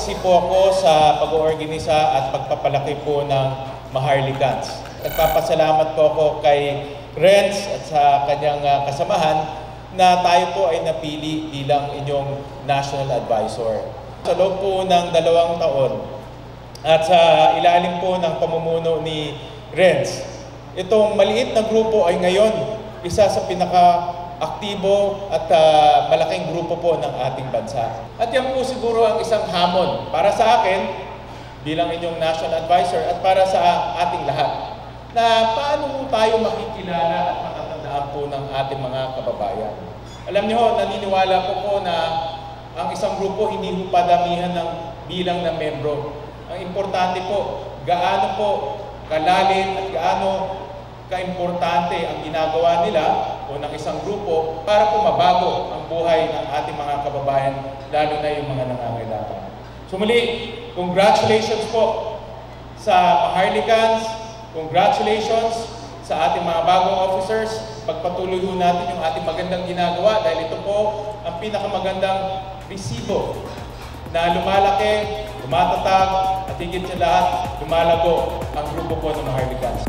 saksi po ako sa pag-oorganisa at pagpapalaki po ng Maharlikans. Nagpapasalamat po ako kay Renz at sa kanyang kasamahan na tayo po ay napili bilang inyong National Advisor. Sa loob po ng 2 taon at sa ilalim po ng pamumuno ni Renz, itong maliit na grupo ay ngayon isa sa pinaka-aktibo at malaking grupo po ng ating bansa. At yan po siguro ang isang hamon para sa akin bilang inyong National Advisor at para sa ating lahat na paano po tayo makikilala at matatandaan po ng ating mga kababayan. Alam niyo, naniniwala po na ang isang grupo hindi po padamihan ng bilang ng membro. Ang importante po, gaano po kalalim at gaano kaimportante ang ginagawa nila o ng isang grupo para po mabago ang buhay ng ating mga kababayan, lalo na yung mga nangangailangan. So muli, congratulations po sa Maharlikans, congratulations sa ating mga bagong officers. Pagpatuloy ho natin yung ating magandang ginagawa dahil ito po ang pinakamagandang resibo na lumalaki, tumatatag, at higit sa lahat, lumalago ang grupo po ng Maharlikans.